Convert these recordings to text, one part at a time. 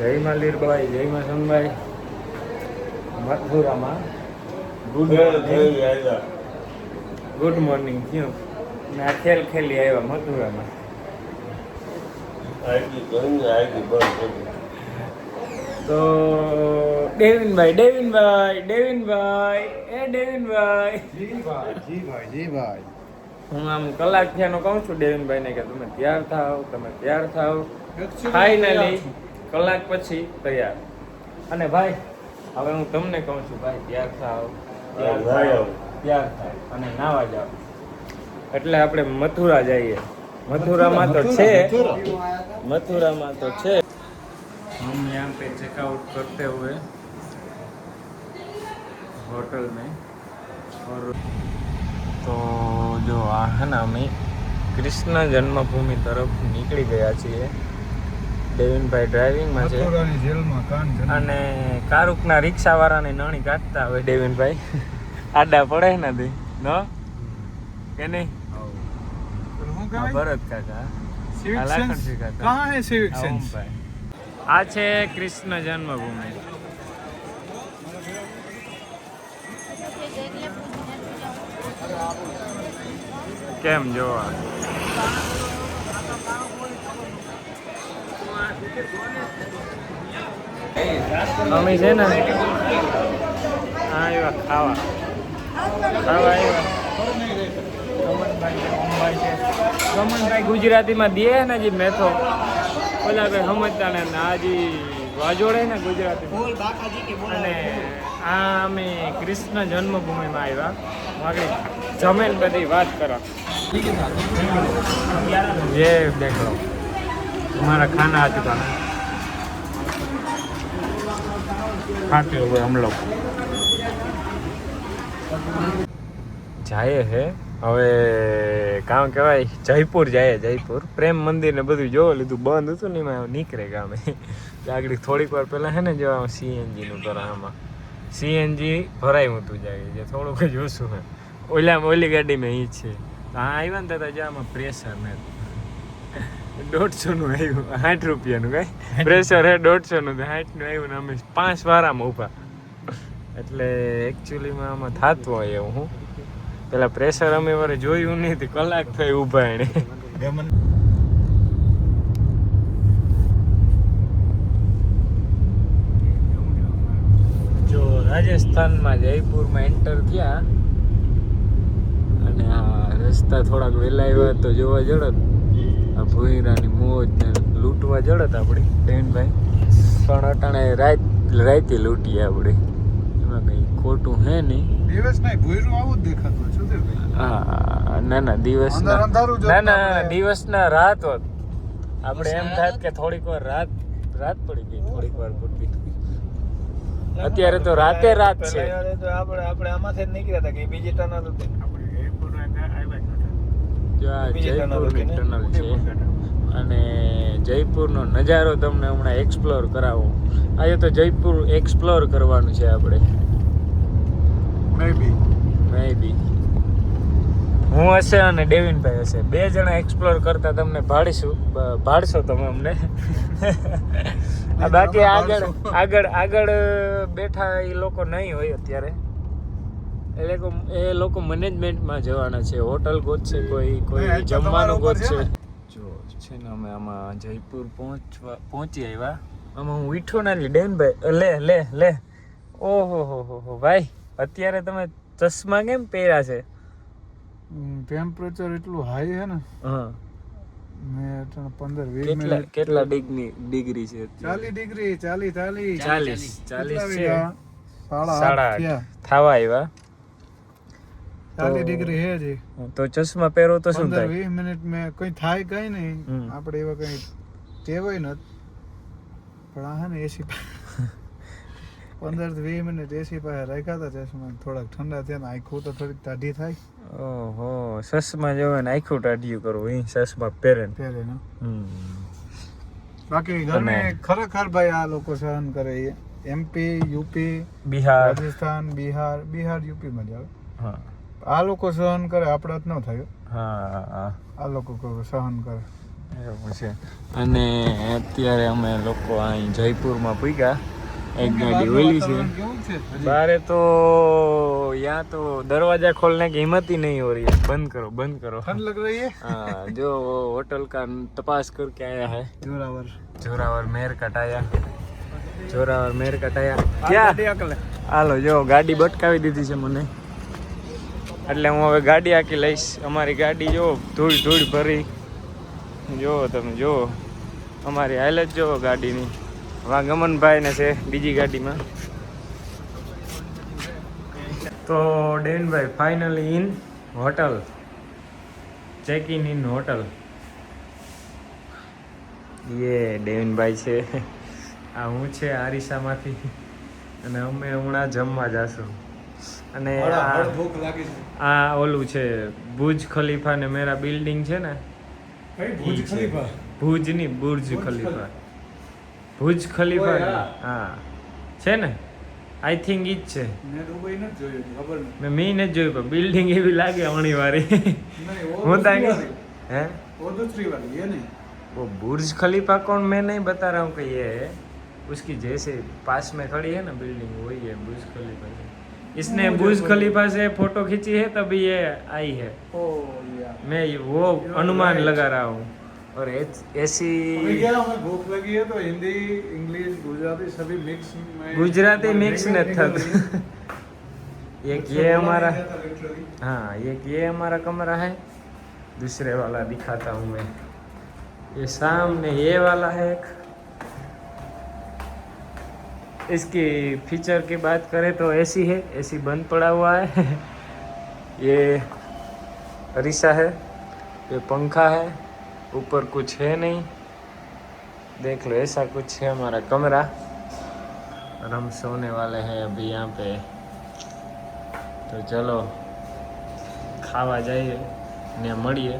જય માં લીરભાઈ, જય માં સંભાઈ, મથુરામાં ગુડ મોર્નિંગ થયું ને આ ખેલ ખેલી આવ્યા મથુરામાં. તો ડેવિનભાઈ હું આમ કલાક થયાનો કહું છું ડેવિનભાઈ ને કે તમે તૈયાર થાવ. ફાઇનલી કલાક પછી તૈયાર. અને ભાઈ હવે હું તમને કહું છું ભાઈ તૈયાર થાવ અને નાવા જાવ. એટલે આપણે મથુરા જઈએ. મથुरा तो છે हम यहाँ पे चेकआउट करते हुए होटल में. और तो जो है ना અમે કૃષ્ણ જન્મભૂમિ તરફ નીકળી ગયા છીએ. ડેવિનભાઈ ડ્રાઇવિંગમાં છે અને કારુકના રિક્ષાવાળાને નણી કાઢતા હવે ડેવિનભાઈ આડા પડે નથી ન કે નહીં? ભરત કાકા આ છે કૃષ્ણ જન્મભૂમિ. કેમ જોવા અમે છે ને આવ્યા ખાવા આવ્યા. ગમનભાઈ ગુજરાતીમાં દે ને જે મેથો ઓલા ભાઈ સમજતા ને આજી વાજોડે ને ગુજરાતી. અને આ અમે કૃષ્ણ જન્મભૂમિમાં આવ્યા. આગળ જમેલ બધી વાત કરો. ये देख लो हमारा खाना आ चुका है. खाते हुए हम लोग जाए है હવે કામ કહેવાય જયપુર જાય. જયપુર પ્રેમ મંદિર ને બધું જોવા લીધું. બંધ હતું ને એમાં નીકળે ગામે. આગળ થોડીક વાર પહેલાં છે ને જો સીએનજીનું આમાં સીએનજી ભરાયું હતું જાય જે થોડુંક જ ઓછું હે. ઓલી ગાડીમાં એ છે. હા આવ્યા ને દાદા જો આમાં પ્રેશર ને 150નું આવ્યું. 60 રૂપિયાનું કાંઈ પ્રેશર હે 150નું 60નું આવ્યું ને અમે 5 વારામાં ઊભા. એટલે એકચ્યુઅલીમાં આમાં થતું હોય એવું. હું પેલા પ્રેશર અમે વારે જોયું નહીં હતી. કલાક થઈ ઊભા એને. જો રાજસ્થાનમાં જયપુરમાં એન્ટર થયા અને આ રસ્તા થોડાક વહેલા આવ્યા તો જોવા જડત આ ભૂઈરાની મોજ ને લૂંટવા જડત આપણી ડેવિનભાઈ. પણ અટાણે રાતે લૂંટીએ આપણે. એમાં કંઈ ખોટું હે નહીં. હા ના દિવસના રાત હોત. આપણે એમ થાય કે થોડીક વાર રાત પડી ગઈ થોડીક વાર પૂરતી. અત્યારે તો રાતે રાત છે. આપણે આમાંથી જ નીકળ્યા હતા કે બીજી ટનલ હતી. જયપુરની ટનલ છે અને જયપુરનો નજારો તમને હમણાં એક્સપ્લોર કરાવો. આજે તો જયપુર એક્સપ્લોર કરવાનું છે આપણે. મેબી હું હશે અને ડેવિનભાઈ હશે. 2 જણા એક્સપ્લોર કરતા તમને ભાડશો તમે અમને. બાકી આગળ બેઠા એ લોકો નહીં હોય અત્યારે. એ લોકો મેનેજમેન્ટમાં જવાના છે. હોટલ ગોતશે કોઈ જમવાનું ગોતશે. જો છે ને અમે આમાં જયપુર પહોંચી આવ્યા. આમાં હું વીઠો ના ડેવિનભાઈ લે ઓહો ભાઈ અત્યારે તમે ચશ્મા કેમ પહેર્યા છે? ટેમ્પરેચર એટલું હાઈ છે ને. હા મેં 15-20 મિનિટ. કેટલા ડિગ્રી છે? 40 ડિગ્રી 40 છે. 8:30 થવા આવ્યા. 40 ડિગ્રી હે જી. તો ચશ્મા પહેરો તો શું થાય? 15-20 મિનિટ મેં કઈ થાય કઈ નહીં. આપણે એવા કઈ ટેવાય ન. પણ આ હે ને એસી 15-20 મિનિટ એસી પાસે રાખ્યા હતા ચશ્મા. થોડાક ઠંડા થયા ને આંખો તો થોડીક ટાઢી થાય. ઓહો ચશ્મા જોવે ને આંખો ટાઢિયું કરવું એ ચશ્મા પહેરે ને. બાકી ગરમી ખરેખર ભાઈ આ લોકો સહન કરે. MP UP Bihar Rajasthan Bihar UP માં જ આવે. હા આ લોકો સહન કરે. આપણા જ ન થાય. હા આ લોકો સહન કરે. એવું છે. અને અત્યારે અમે લોકો અહીં જયપુરમાં પૂગ્યા. એક ગાડી ઓલી છે બારે, તો यहाँ तो दरवाजा खोलने की हिम्मत ही नहीं हो रही है. बंद करो, बंद करो. ठंड लग रही है. हाँ, जो होटल का तपास करके आया है. जोरावर जोरावर मेर कटाया. જોરાવર મેર કટાયા. ક્યાં હાલો જો ગાડી બટકાવી દીધી છે મને, એટલે હું હવે ગાડી આખી લઈશ. અમારી ગાડી જો ધૂળ ધૂળ ભરી, જો તમે જો અમારી હાલત જો ગાડીની. વા ગમનભાઈ ને છે બીજી ગાડીમાં. તો ડેનભાઈ finally in hotel, check in hotel. યે ડેનભાઈ છે, આ હું છે આરીસામાંથી, અને અમે હમણાં જમવા જાશું. અને આ ઓલું છે બુર્જ ખલીફા ને મેરા બિલ્ડિંગ છે ને, ભુજની બુર્જ ખલીફા, ભુજ ખલીફા હા છે ને, આઈ થિંક ઈ જ છે. મેં નથી જોયું પણ બિલ્ડિંગ એવી લાગે અણી વાળી. હું તાકી હે वो बुर्ज खलीफा कौन, मैं नहीं बता रहा हूँ कि ये है, उसकी जैसे पास में खड़ी है ना बिल्डिंग, वही है बुर्ज खलीफा से. इसने बुर्ज खलीफा से फोटो खींची है तभी ये आई है. मैं वो अनुमान लगा रहा हूँ. और ऐसी भूख लगी है तो हिंदी इंग्लिश गुजराती सभी मिक्स में, गुजराती मिक्स न था. एक ये हमारा, हाँ एक ये हमारा कमरा है. दूसरे वाला दिखाता हूँ मैं. ये सामने ये वाला है एक. इसकी फीचर की बात करें तो एसी है, एसी बंद पड़ा हुआ है. ये अरीसा है, ये पंखा है, ऊपर कुछ है नहीं. देख लो ऐसा कुछ है हमारा कमरा. और हम सोने वाले हैं अभी यहाँ पे. तो चलो खावा जाइए ने મળીએ.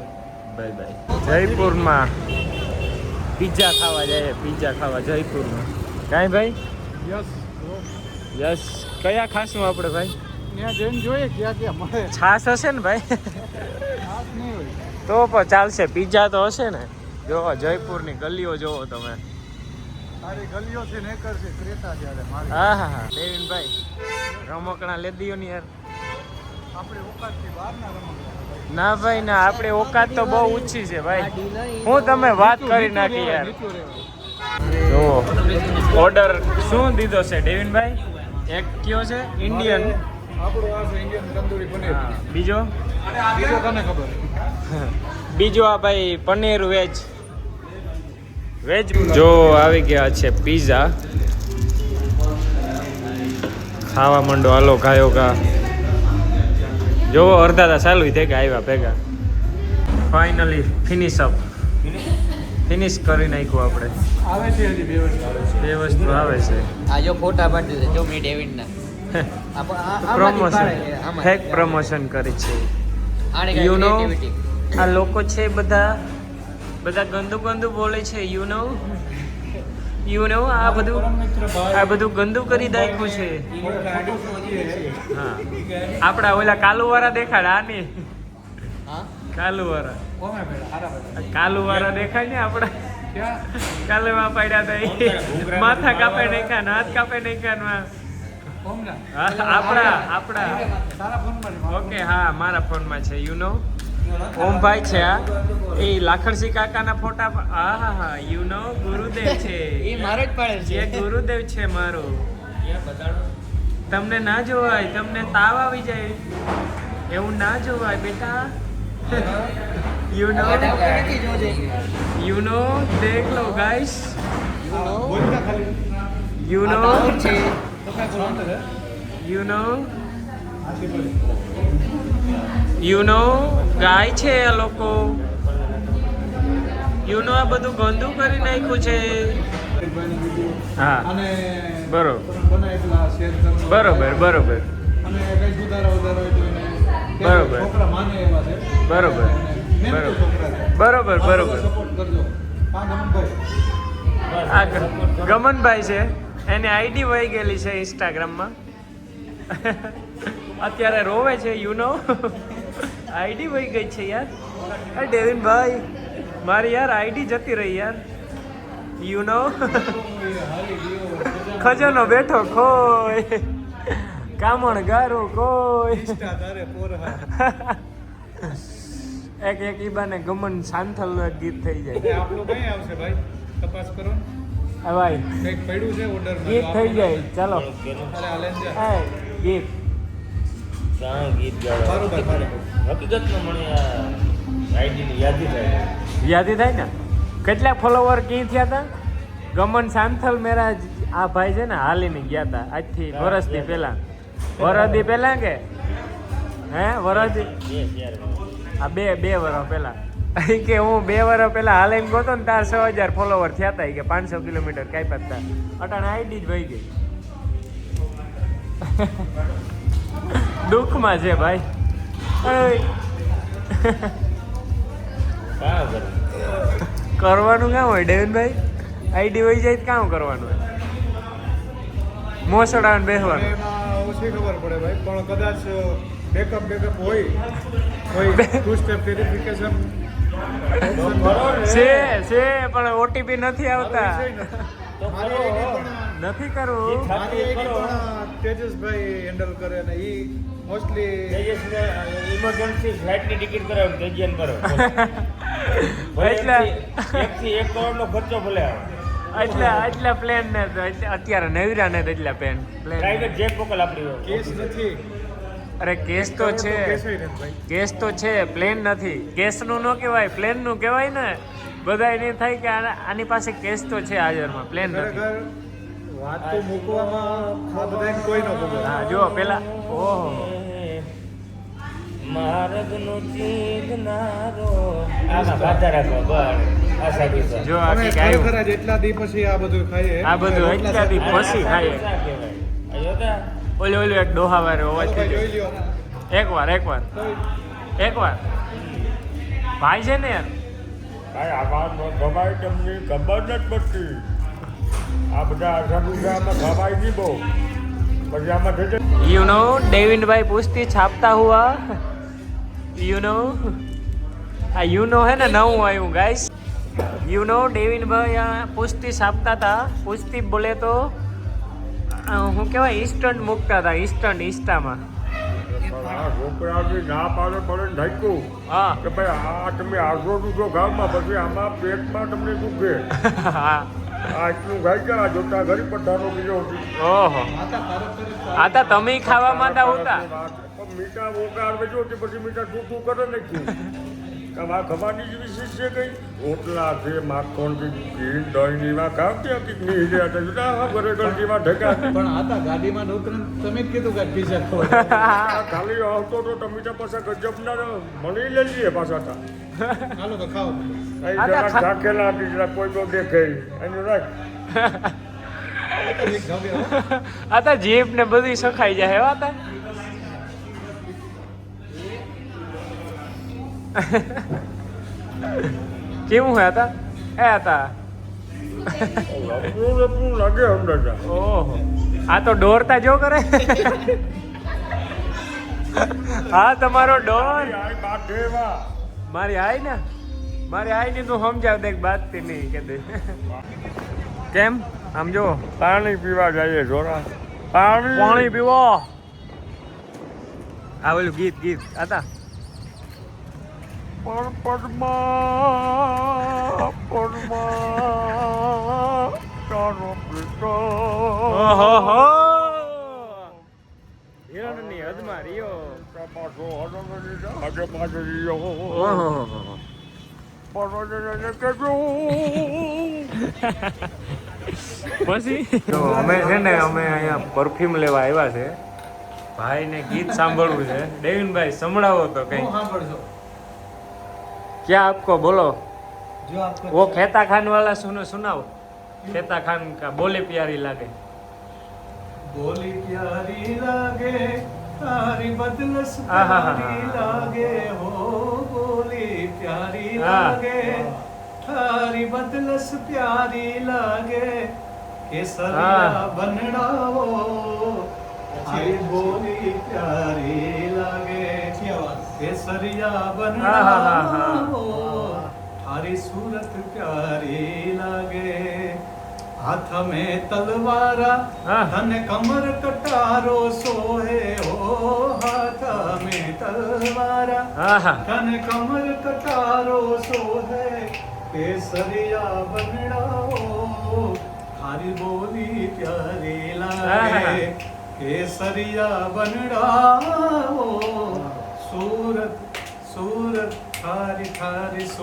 Bye bye. જયપુરમાં પિઝા ખાવા જાય, પિઝા ખાવા જયપુરમાં. કાંઈ ભાઈ? યસ. કયા ખાશું આપણે ભાઈ? ત્યાં જઈને જોઈએ ક્યાં ક્યાં મળે. છાશ હશે ને ભાઈ? તો પણ ચાલશે, પિઝા તો હશે ને. જોવો જયપુરની ગલીઓ જોવો તમે. સારી ગલીઓ છે ને કરશે ક્રેતા જ્યારે મારી. હા હા હા દેવીનભાઈ રમકડા લે દીયો ને યાર. આપણે ઓકાતથી બહાર ના રમકડા. ના ભાઈ ના, આપણે ઓકાત તો બહુ ઊંચી છે ભાઈ. હું તમે વાત કરી નાખી યાર. જો ઓર્ડર શું દીધો છે ડેવિનભાઈ? એક કયો છે ઇન્ડિયન, આપણો આ છે ઇન્ડિયન તંદૂરી પનીર. બીજો બીજો તને ખબર? બીજો આ ભાઈ પનીર વેજ. વેજ જો આવી ગયા છે પિઝા. ખાવા માંડો હાલો ગાયો ગા. જો અડધા તા ચાલુ થઈ ગયા આવ્યા ભેગા. ફાઇનલી ફિનિશ અપ, ફિનિશ કરી નાખ્યું આપણે. આવે છે હજી બે વસ્તુ આવે છે. બે વસ્તુ આવે છે. આ જો ફોટા પાડી દે જો મી ડેવિડ ના પ્રમોશન, ફેક પ્રમોશન કરી છે. યુ નો આ લોકો છે બધા ગંદુ ગંદુ બોલે છે. યુ નો આ બધું ગંદુ કરી નાખ્યું છે. હા આપડા ઓલા કાલુ વાળા દેખાડ. આની કાલુ વાળા દેખાય ને આપડા. કાલુમાં પડ્યા હતા, માથા કાપે નાખ્યા, હાથ કાપે નાખ્યા. આપડા ઓકે હા મારા ફોનમાં છે. યુ નો ઓમભાઈ છે આ. એ લાખણસિંહ કાકાના ફોટા. હા હા હા યુ નો ગુરુદેવ છે. એ મારો જ પાડે છે. એ ગુરુદેવ છે મારો. તમને ના જોવાય, તમને તાવ આવી જાય એવું ના જોવાય બેટા. યુ નો દેખ લો ગાઈસ. યુ નો ગાય છે આ લોકો. યુ નો આ બધું ગંદુ કરી નાખ્યું છે. હા અને બરોબર બનાવેલા શેર કરવાનો. બરોબર. અને કઈ સુધારા વધારા હોય તો એને બરોબર. છોકરા માને એવા છે. બરોબર. મહેનતુ છોકરા છે. બરોબર. સપોર્ટ કરજો. હા ગમનભાઈ. આ ગમનભાઈ છે, એની આઈડી વહી ગયેલી છે ઇન્સ્ટાગ્રામમાં. અત્યારે રોવે છે. યુ નો આઈડી વહી ગઈ છે યાર. ડેવિનભાઈ મારી યાર આઈડી જતી રહી યાર યુ નો ખજાનો બેઠો ખોય કામણ ગારું કોઈ એક ઈબાને ગમન શાંથલ નું એક ગીત થઈ જાય આપણું કઈ આવશે ભાઈ તપાસ કરો હા ભાઈ કંઈક પડ્યું છે ઓર્ડર ગીત થઈ જાય ચાલો ગીત ગીત ગાવા બરોબર હકીકતમાં મને આ આઈડીની યાદી થાય યાદી થાય ને કેટલા ફોલોવર ક્યાં થયા હતા ગમન શાંથલ મેરા આ ભાઈ છે ને હાલીને ગયા હતા આજથી વરસથી પહેલા વરસથી પહેલા કે હે વરસથી આ બે વર્ષ પહેલા કે હું 2 વર્ષ પહેલા હાલીને ગયો તો ને તાર 6000 ફોલોવર થયા હતા કે 500 કિલોમીટર કાંઈ પત્તા અટાણે આઈડી જ વહી ગઈ દુઃખમાં છે ભાઈ કરવાનું કામ હોય ડેવિનભાઈ આઈડી વહી જાય તો કામ કરવાનું હોય મોસડાને બેસવાનું એમાં ઓછી ખબર પડે ભાઈ પણ કદાચ બેકઅપ હોય ટુ સ્ટેપ વેરિફિકેશન છે પણ ઓટીપી નથી આવતા નથી કરવું મારી આઈડી પણ તેજસભાઈ હેન્ડલ કરે ને ઈ મોસ્ટલી ઇમરજન્સી ફ્લાઇટની ટિકિટ કરાવો તેજિયન કરો એટલે 1 થી 1 કરોડનો ખર્ચો ભલે આવે એટલા પ્લેન ને અત્યારે નવીરા ને એટલા પ્લેન પ્રાઇવેટ જેટ મોકલ આપણી કેસ નથી અરે કેસ તો છે કેસ તો છે પ્લેન નથી કેસ નું ન કહેવાય પ્લેન નું કહેવાય ને બધા એને થાય કે આની પાસે કેસ તો છે હાજરમાં પ્લેન નથી ખરેખર વાત તો મૂકવામાં આ બધાને કોઈ ન ખબર હા જો પેલા ઓહો માર્ગનો ચીધનારો આમાં બાધા રાખવા બસ આશા કિસ્સા જો અમે આખી ગાયું ખરેખર જ એટલા દી પછી આ બધું ખાઈએ આ બધું એટલા દી પછી ખાઈએ ઓલું એક ડોહા વાળો અવાજ થઈ જોઈ ગયો લ્યો એકવાર ભાઈ છે ને યાર ભાઈ આમાં ગવાય તમને ખબર નથી પડતી આ બધા આશા ગવાય નહીં બહુ પછી આમાં થશે यू नो डेविन भाई पुष्टि छापता हुआ यू नो आ यू नो है ना नऊ आयु गाइस यू नो डेविन भाई यहाँ पुष्टि छापता था पुष्टि बोले तो હું કહેવાય ઇન્સ્ટન્ટ મૂકતા હતા ઇન્સ્ટામાં છોકરાઓની ના પાડે પડે ઢાંક્યું હા કે ભાઈ આ તમે આટલો દુખો ગામમાં પછી આમાં પેટમાં તમને દુખે હા આ એટલું ગાઈ ગયા જોતા ઘરી પઠાનો બીજો ઓહો આ તો તમે ખાવા માંડા હતા મીઠા ઓકાર વેચો પછી મીઠા ટૂંકું કરે નથી ખવાની જ વિશેષ છે કઈ રોટલા છે માખણ છે ઘી દહીં એવા ખાવ ત્યાં કંઈક નહીં રહ્યા બરેગર જેવા ઢકા પણ આતા ગાડીમાં ઉતરીને તમે જ કીધું કે પીઝા ખવાય ખાલી આવતો તો ટમીટા પાછા ગજબના મળી લઈ લઈએ પાછા તા હાલો તો ખાઓ ઢાકેલા બીજા કોઈ તો દેખે એનું રાખ આ તો જીભ ને બધી સખાઈ જાય એવા હતા કેવું હે હતા એ હતા લપડું લાગે અંદર ઓહો આ તો દોરતા જો કરે હા તમારો ડોર મારી આઈ ની તું સમજાવ દે બાતતી નહીં કે દે કેમ આમ જો પાણી પીવા જઈએ જોરા પાણી પીવો આ ઓલું ગીત આતા હિરણની હદમાં રહ્યો પછી અમે છે ને અમે અહીંયા પરફ્યુમ લેવા આવ્યા છે ભાઈને ગીત સાંભળવું છે ડેવિનભાઈ સંભળાવો તો કઈ क्या आपको बोलो જો આપકો वो खेता खान वाला सुनाओ खेता खान का बोली प्यारी लागे બોલી પ્યારી લાગે તારી બદલસ આહાહા. પ્યારી લાગે હો બોલી પ્યારી હા. લાગે તારી બદલસ પ્યારી લાગે કેસરિયા બનડાવો તારી બોલી પ્યારી લાગે કેસરિયા આહાહા. બનડાવો थारी सूरत प्यारी लागे हाथ में तलवारा हाँ। धन कमर कटारो सोहे ओ हाथ में तलवारा આહા धन कमर कटारो सोहे केसरिया बनड़ाओ थारी बोली प्यारी लागे केसरिया बनड़ाओ सूरत सूरत थारी थारी सूरत